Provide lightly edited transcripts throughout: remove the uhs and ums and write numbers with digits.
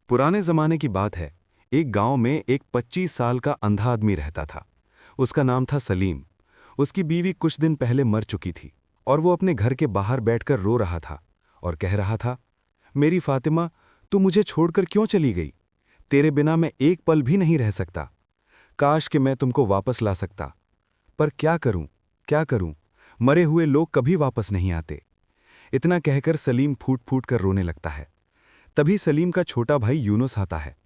पुराने जमाने की बात है। एक गांव में एक 25 साल का अंधा आदमी रहता था। उसका नाम था सलीम। उसकी बीवी कुछ दिन पहले मर चुकी थी और वो अपने घर के बाहर बैठकर रो रहा था और कह रहा था, मेरी फातिमा, तू मुझे छोड़कर क्यों चली गई? तेरे बिना मैं एक पल भी नहीं रह सकता। काश कि मैं तुमको वापस ला सकता, पर क्या करूं, क्या करूं? मरे हुए लोग कभी वापस नहीं आते। इतना कहकर सलीम फूट फूट कर रोने लगता है। तभी सलीम का छोटा भाई यूनुस आता है।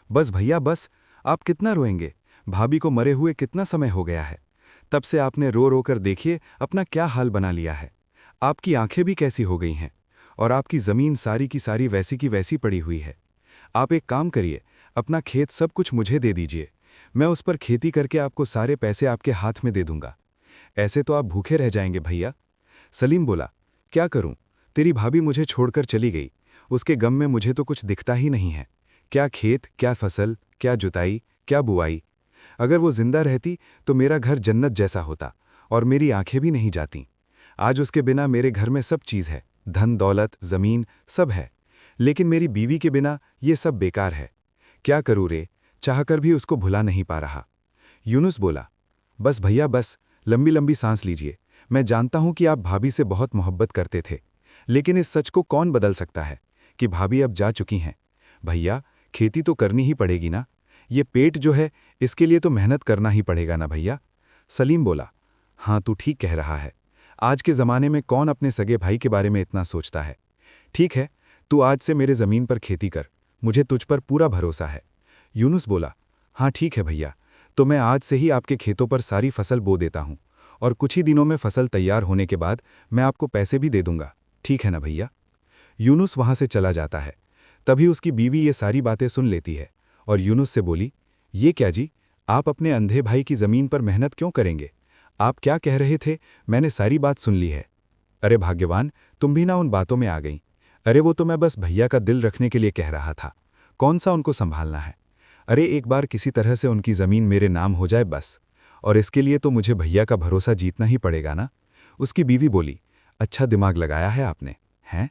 बस भैया बस, आप कितना रोएंगे? भाभी को मरे हुए कितना समय हो गया है। तब से आपने रो रो कर देखिए अपना क्या हाल बना लिया है। आपकी आंखें भी कैसी हो गई हैं और आपकी ज़मीन सारी की सारी वैसी की वैसी पड़ी हुई है। आप एक काम करिए, अपना खेत सब कुछ मुझे दे दीजिए। मैं उस पर खेती करके आपको सारे पैसे आपके हाथ में दे दूंगा। ऐसे तो आप भूखे रह जाएंगे भैया। सलीम बोला, क्या करूं? तेरी भाभी मुझे छोड़कर चली गई। उसके गम में मुझे तो कुछ दिखता ही नहीं है। क्या खेत, क्या फसल, क्या जुताई, क्या बुआई। अगर वो जिंदा रहती तो मेरा घर जन्नत जैसा होता और मेरी आंखें भी नहीं जाती। आज उसके बिना मेरे घर में सब चीज़ है, धन दौलत ज़मीन सब है, लेकिन मेरी बीवी के बिना ये सब बेकार है। क्या करूँ रे, चाहकर भी उसको भुला नहीं पा रहा। यूनुस बोला, बस भैया बस, लंबी लंबी सांस लीजिए। मैं जानता हूं कि आप भाभी से बहुत मोहब्बत करते थे, लेकिन इस सच को कौन बदल सकता है कि भाभी अब जा चुकी हैं। भैया, खेती तो करनी ही पड़ेगी ना। ये पेट जो है, इसके लिए तो मेहनत करना ही पड़ेगा ना भैया। सलीम बोला, हाँ तू ठीक कह रहा है। आज के ज़माने में कौन अपने सगे भाई के बारे में इतना सोचता है। ठीक है, तू आज से मेरे ज़मीन पर खेती कर, मुझे तुझ पर पूरा भरोसा है। यूनुस बोला, हाँ ठीक है भैया, तो मैं आज से ही आपके खेतों पर सारी फसल बो देता हूँ और कुछ ही दिनों में फसल तैयार होने के बाद मैं आपको पैसे भी दे दूंगा। ठीक है ना भैया? यूनुस वहां से चला जाता है। तभी उसकी बीवी ये सारी बातें सुन लेती है और यूनुस से बोली, ये क्या जी, आप अपने अंधे भाई की ज़मीन पर मेहनत क्यों करेंगे? आप क्या कह रहे थे? मैंने सारी बात सुन ली है। अरे भाग्यवान, तुम भी ना उन बातों में आ गई। अरे वो तो मैं बस भैया का दिल रखने के लिए कह रहा था। कौन सा उनको संभालना है? अरे एक बार किसी तरह से उनकी ज़मीन मेरे नाम हो जाए बस, और इसके लिए तो मुझे भैया का भरोसा जीतना ही पड़ेगा ना। उसकी बीवी बोली, अच्छा दिमाग लगाया है आपने, हैं?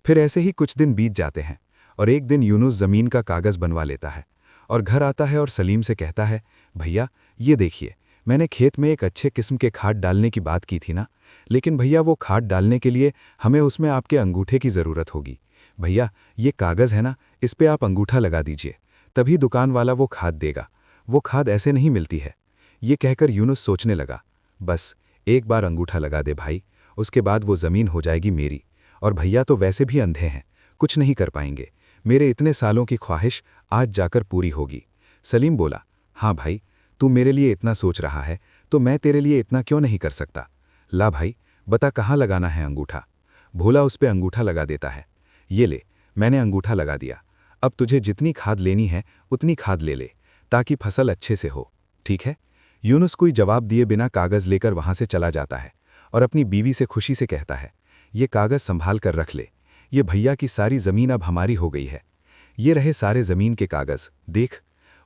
फिर ऐसे ही कुछ दिन बीत जाते हैं और एक दिन यूनुस ज़मीन का कागज़ बनवा लेता है और घर आता है और सलीम से कहता है, भैया ये देखिए, मैंने खेत में एक अच्छे किस्म के खाद डालने की बात की थी ना, लेकिन भैया वो खाद डालने के लिए हमें उसमें आपके अंगूठे की ज़रूरत होगी। भैया ये कागज़ है ना, इस पे आप अंगूठा लगा दीजिए, तभी दुकान वाला वो खाद देगा। वो खाद ऐसे नहीं मिलती है। ये कहकर यूनुस सोचने लगा, बस एक बार अंगूठा लगा दे भाई, उसके बाद वो ज़मीन हो जाएगी मेरी। और भैया तो वैसे भी अंधे हैं, कुछ नहीं कर पाएंगे। मेरे इतने सालों की ख्वाहिश आज जाकर पूरी होगी। सलीम बोला, हाँ भाई, तू मेरे लिए इतना सोच रहा है तो मैं तेरे लिए इतना क्यों नहीं कर सकता। ला भाई, बता कहाँ लगाना है अंगूठा। भोला उस पे अंगूठा लगा देता है। ये ले, मैंने अंगूठा लगा दिया। अब तुझे जितनी खाद लेनी है उतनी खाद ले ले, ताकि फसल अच्छे से हो, ठीक है? यूनुस कोई जवाब दिए बिना कागज़ लेकर वहां से चला जाता है और अपनी बीवी से खुशी से कहता है, ये कागज़ संभाल कर रख ले, ये भैया की सारी ज़मीन अब हमारी हो गई है। ये रहे सारे ज़मीन के कागज़, देख।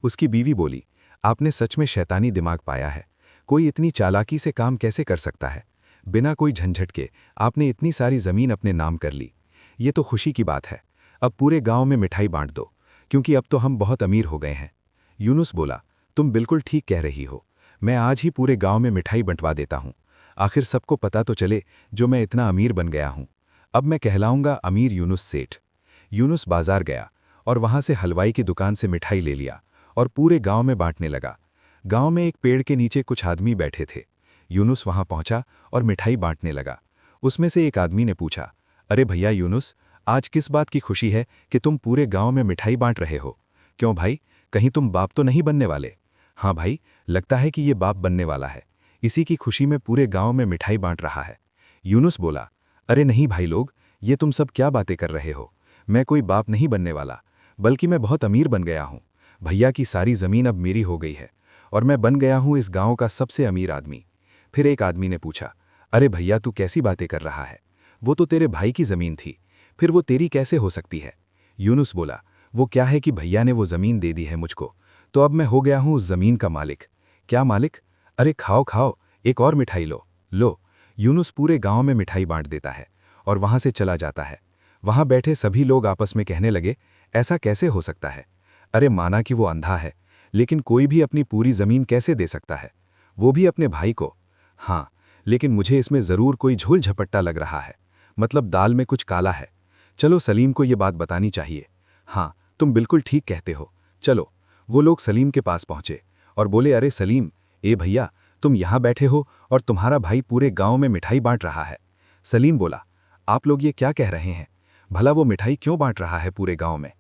उसकी बीवी बोली, आपने सच में शैतानी दिमाग पाया है। कोई इतनी चालाकी से काम कैसे कर सकता है? बिना कोई झंझट के आपने इतनी सारी ज़मीन अपने नाम कर ली। ये तो खुशी की बात है। अब पूरे गांव में मिठाई बांट दो, क्योंकि अब तो हम बहुत अमीर हो गए हैं। यूनुस बोला, तुम बिल्कुल ठीक कह रही हो। मैं आज ही पूरे गांव में मिठाई बंटवा देता हूं। आखिर सबको पता तो चले जो मैं इतना अमीर बन गया हूं। अब मैं कहलाऊंगा अमीर यूनुस सेठ। यूनुस बाजार गया और वहां से हलवाई की दुकान से मिठाई ले लिया और पूरे गांव में बांटने लगा। गांव में एक पेड़ के नीचे कुछ आदमी बैठे थे। यूनुस वहां पहुंचा और मिठाई बांटने लगा। उसमें से एक आदमी ने पूछा, अरे भैया यूनुस, आज किस बात की खुशी है कि तुम पूरे गांव में मिठाई बांट रहे हो? क्यों भाई, कहीं तुम बाप तो नहीं बनने वाले? हाँ भाई, लगता है कि ये बाप बनने वाला है, इसी की खुशी में पूरे गांव में मिठाई बांट रहा है। यूनुस बोला, अरे नहीं भाई लोग, ये तुम सब क्या बातें कर रहे हो? मैं कोई बाप नहीं बनने वाला, बल्कि मैं बहुत अमीर बन गया हूँ। भैया की सारी ज़मीन अब मेरी हो गई है और मैं बन गया हूँ इस गांव का सबसे अमीर आदमी। फिर एक आदमी ने पूछा, अरे भैया तू कैसी बातें कर रहा है? वो तो तेरे भाई की ज़मीन थी, फिर वो तेरी कैसे हो सकती है? यूनुस बोला, वो क्या है कि भैया ने वो ज़मीन दे दी है मुझको, तो अब मैं हो गया हूँ उस ज़मीन का मालिक। क्या मालिक? अरे खाओ खाओ, एक और मिठाई लो लो। यूनुस पूरे गांव में मिठाई बांट देता है और वहां से चला जाता है। वहां बैठे सभी लोग आपस में कहने लगे, ऐसा कैसे हो सकता है? अरे माना कि वो अंधा है, लेकिन कोई भी अपनी पूरी जमीन कैसे दे सकता है, वो भी अपने भाई को? हाँ, लेकिन मुझे इसमें जरूर कोई झोल झपट्टा लग रहा है। मतलब दाल में कुछ काला है। चलो सलीम को ये बात बतानी चाहिए। हाँ, तुम बिल्कुल ठीक कहते हो। चलो। वो लोग सलीम के पास पहुंचे और बोले, अरे सलीम, ए भैया, तुम यहाँ बैठे हो और तुम्हारा भाई पूरे गांव में मिठाई बांट रहा है। सलीम बोला, आप लोग ये क्या कह रहे हैं? भला वो मिठाई क्यों बांट रहा है पूरे गांव में?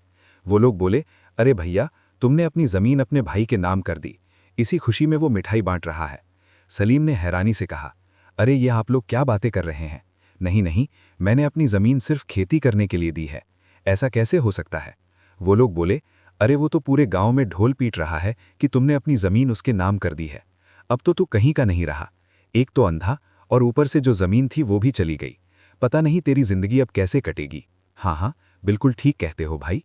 वो लोग बोले, अरे भैया, तुमने अपनी जमीन अपने भाई के नाम कर दी, इसी खुशी में वो मिठाई बांट रहा है। सलीम ने हैरानी से कहा, अरे ये आप लोग क्या बातें कर रहे हैं? नहीं नहीं, मैंने अपनी जमीन सिर्फ खेती करने के लिए दी है। ऐसा कैसे हो सकता है? वो लोग बोले, अरे वो तो पूरे गांव में ढोल पीट रहा है कि तुमने अपनी जमीन उसके नाम कर दी है। अब तो तू कहीं का नहीं रहा। एक तो अंधा, और ऊपर से जो जमीन थी वो भी चली गई। पता नहीं तेरी जिंदगी अब कैसे कटेगी। हाँ हाँ, बिल्कुल ठीक कहते हो भाई।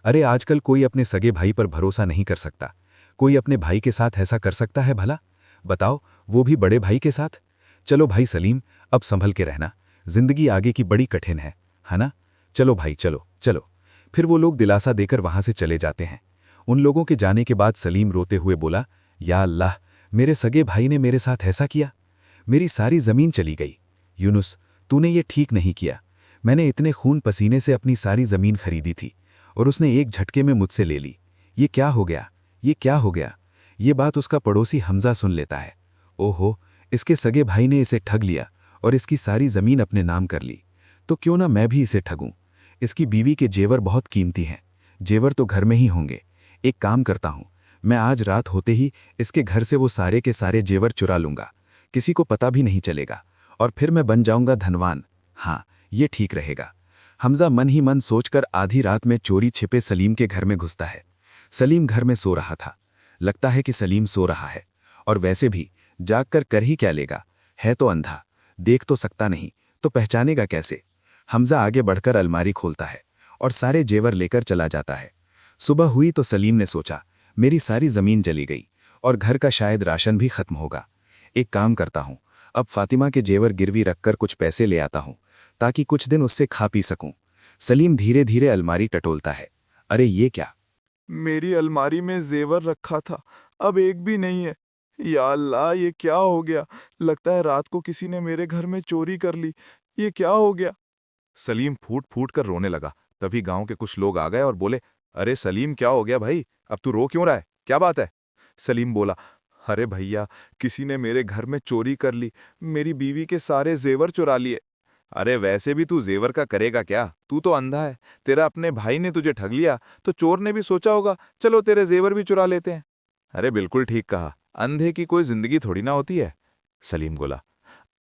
अरे आजकल कोई अपने सगे भाई पर भरोसा नहीं कर सकता। कोई अपने भाई के साथ ऐसा कर सकता है भला? बताओ, वो भी बड़े भाई के साथ। चलो भाई सलीम, अब संभल के रहना। जिंदगी आगे की बड़ी कठिन है ना? चलो भाई, चलो चलो। फिर वो लोग दिलासा देकर वहां से चले जाते हैं। उन लोगों के जाने के बाद सलीम रोते हुए बोला, या अल्लाह, मेरे सगे भाई ने मेरे साथ ऐसा किया। मेरी सारी जमीन चली गई। यूनुस, तूने ये ठीक नहीं किया। मैंने इतने खून पसीने से अपनी सारी जमीन खरीदी थी और उसने एक झटके में मुझसे ले ली। ये क्या हो गया? ये क्या हो गया? ये बात उसका पड़ोसी हमजा सुन लेता है। ओहो, इसके सगे भाई ने इसे ठग लिया और इसकी सारी जमीन अपने नाम कर ली। तो क्यों ना मैं भी इसे ठगूं। इसकी बीवी के जेवर बहुत कीमती हैं। जेवर तो घर में ही होंगे। एक काम करता हूं, मैं आज रात होते ही इसके घर से वो सारे के सारे जेवर चुरा लूंगा। किसी को पता भी नहीं चलेगा और फिर मैं बन जाऊंगा धनवान। हाँ, ये ठीक रहेगा। हमजा मन ही मन सोचकर आधी रात में चोरी छिपे सलीम के घर में घुसता है। सलीम घर में सो रहा था। लगता है कि सलीम सो रहा है, और वैसे भी जागकर कर ही क्या लेगा? है तो अंधा, देख तो सकता नहीं, तो पहचानेगा कैसे? हमजा आगे बढ़कर अलमारी खोलता है और सारे जेवर लेकर चला जाता है। सुबह हुई तो सलीम ने सोचा, मेरी सारी जमीन जली गई और घर का शायद राशन भी खत्म होगा। एक काम करता हूं, अब फातिमा के जेवर गिरवी रखकर कुछ पैसे ले आता हूं, ताकि कुछ दिन उससे खा पी सकूं। सलीम धीरे धीरे अलमारी टटोलता है। अरे ये क्या? मेरी अलमारी में जेवर रखा था, अब एक भी नहीं है। या अल्लाह, ये क्या हो गया? लगता है रात को किसी ने मेरे घर में चोरी कर ली। ये क्या हो गया? सलीम फूट फूट कर रोने लगा। तभी गांव के कुछ लोग आ गए और बोले, अरे सलीम, क्या हो गया भाई? अब तू रो क्यों रहा है? क्या बात है? सलीम बोला, अरे भैया, किसी ने मेरे घर में चोरी कर ली। मेरी बीवी के सारे जेवर चुरा लिए। अरे वैसे भी तू जेवर का करेगा क्या? तू तो अंधा है। तेरा अपने भाई ने तुझे ठग लिया तो चोर ने भी सोचा होगा, चलो तेरे जेवर भी चुरा लेते हैं। अरे बिल्कुल ठीक कहा, अंधे की कोई जिंदगी थोड़ी ना होती है। सलीम बोला,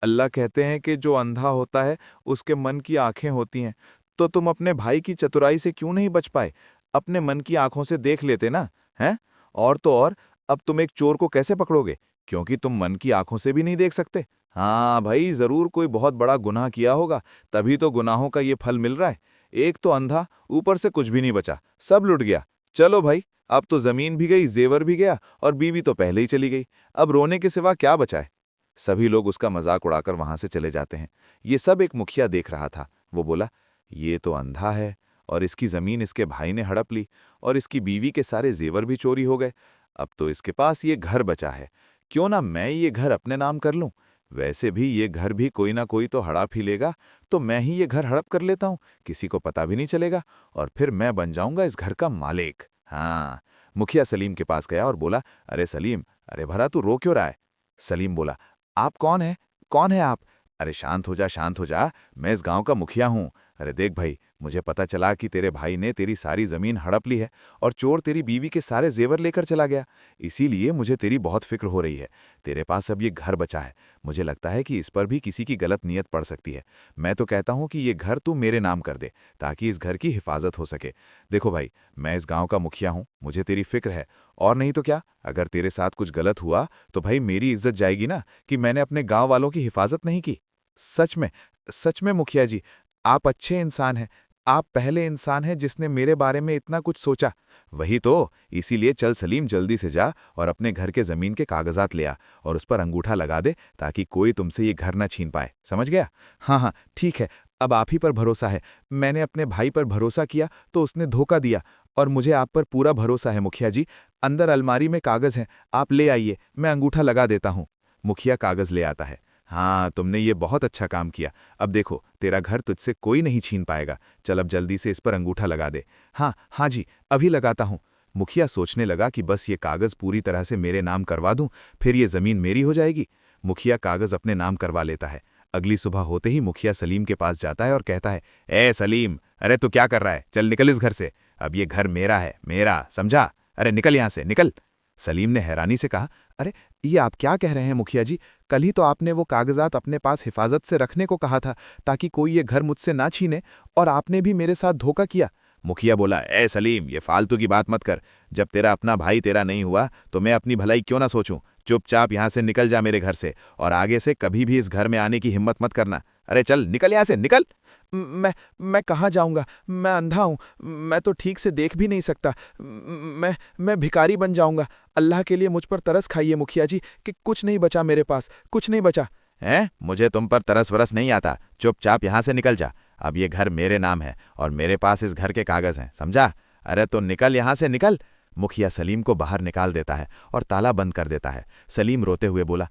अल्लाह कहते हैं कि जो अंधा होता है उसके मन की आंखें होती हैं। तो तुम अपने भाई की चतुराई से क्यों नहीं बच पाए? अपने मन की आंखों से देख लेते ना, हैं? और तो और, अब तुम एक चोर को कैसे पकड़ोगे? क्योंकि तुम मन की आंखों से भी नहीं देख सकते। हाँ भाई, जरूर कोई बहुत बड़ा गुनाह किया होगा, तभी तो गुनाहों का ये फल मिल रहा है। एक तो अंधा, ऊपर से कुछ भी नहीं बचा, सब लुट गया। चलो भाई, अब तो जमीन भी गई, जेवर भी गया, और बीवी तो पहले ही चली गई। अब रोने के सिवा क्या बचा है? सभी लोग उसका मजाक उड़ाकर वहां से चले जाते हैं। ये सब एक मुखिया देख रहा था। वो बोला, ये तो अंधा है और इसकी जमीन इसके भाई ने हड़प ली और इसकी बीवी के सारे जेवर भी चोरी हो गए। अब तो इसके पास ये घर बचा है, क्यों ना मैं ये घर अपने नाम कर लूं। वैसे भी ये घर भी कोई ना कोई तो हड़प ही लेगा, तो मैं ही ये घर हड़प कर लेता हूं, किसी को पता भी नहीं चलेगा, और फिर मैं बन जाऊंगा इस घर का मालिक। हाँ। मुखिया सलीम के पास गया और बोला, अरे सलीम, अरे भला तू रो क्यों रहा है? सलीम बोला, आप कौन है? कौन है आप? अरे शांत हो जा, शांत हो जा, मैं इस गांव का मुखिया हूं। अरे देख भाई, मुझे पता चला कि तेरे भाई ने तेरी सारी जमीन हड़प ली है और चोर तेरी बीवी के सारे जेवर लेकर चला गया। इसीलिए मुझे तेरी बहुत फिक्र हो रही है। तेरे पास अब ये घर बचा है, मुझे लगता है कि इस पर भी किसी की गलत नीयत पड़ सकती है। मैं तो कहता हूं कि ये घर तू मेरे नाम कर दे, ताकि इस घर की हिफाजत हो सके। देखो भाई, मैं इस गांव का मुखिया हूं, मुझे तेरी फिक्र है। और नहीं तो क्या, अगर तेरे साथ कुछ गलत हुआ तो भाई मेरी इज्जत जाएगी ना, कि मैंने अपने गांव वालों की हिफाजत नहीं की। सच में मुखिया जी, आप अच्छे इंसान हैं। आप पहले इंसान हैं जिसने मेरे बारे में इतना कुछ सोचा। वही तो, इसीलिए चल सलीम, जल्दी से जा और अपने घर के जमीन के कागजात ले आ और उस पर अंगूठा लगा दे, ताकि कोई तुमसे ये घर ना छीन पाए। समझ गया? हाँ हाँ ठीक है, अब आप ही पर भरोसा है। मैंने अपने भाई पर भरोसा किया तो उसने धोखा दिया, और मुझे आप पर पूरा भरोसा है मुखिया जी। अंदर अलमारी में कागज हैं, आप ले आइए, मैं अंगूठा लगा देता हूँ। मुखिया कागज ले आता है। हाँ, तुमने ये बहुत अच्छा काम किया। अब देखो, तेरा घर तुझसे कोई नहीं छीन पाएगा। चल अब जल्दी से इस पर अंगूठा लगा दे। हाँ हाँ जी, अभी लगाता हूँ। मुखिया सोचने लगा कि बस ये कागज पूरी तरह से मेरे नाम करवा दूं, फिर ये जमीन मेरी हो जाएगी। मुखिया कागज अपने नाम करवा लेता है। अगली सुबह होते ही मुखिया सलीम के पास जाता है और कहता है, ए सलीम, अरे तू क्या कर रहा है? चल निकल इस घर से। अब ये घर मेरा है, मेरा, समझा? अरे निकल यहां से, निकल। सलीम ने हैरानी से कहा, अरे ये आप क्या कह रहे हैं मुखिया जी? कल ही तो आपने वो कागजात अपने पास हिफाजत से रखने को कहा था ताकि कोई ये घर मुझसे ना छीने, और आपने भी मेरे साथ धोखा किया। मुखिया बोला, ए सलीम, ये फालतू की बात मत कर। जब तेरा अपना भाई तेरा नहीं हुआ तो मैं अपनी भलाई क्यों ना सोचूं? चुपचाप यहां से निकल जा मेरे घर से, और आगे से कभी भी इस घर में आने की हिम्मत मत करना। अरे चल निकल यहां से, निकल। मैं कहाँ जाऊंगा? मैं अंधा हूं, मैं तो ठीक से देख भी नहीं सकता। मैं भिखारी बन जाऊंगा। अल्लाह के लिए मुझ पर तरस खाइए मुखिया जी, कि कुछ नहीं बचा मेरे पास, कुछ नहीं बचा। हैं? मुझे तुम पर तरस वरस नहीं आता। चुपचाप यहां से निकल जा। अब ये घर मेरे नाम है और मेरे पास इस घर के कागज हैं, समझा? अरे तो निकल यहां से, निकल। मुखिया सलीम को बाहर निकाल देता है और ताला बंद कर देता है। सलीम रोते हुए बोला,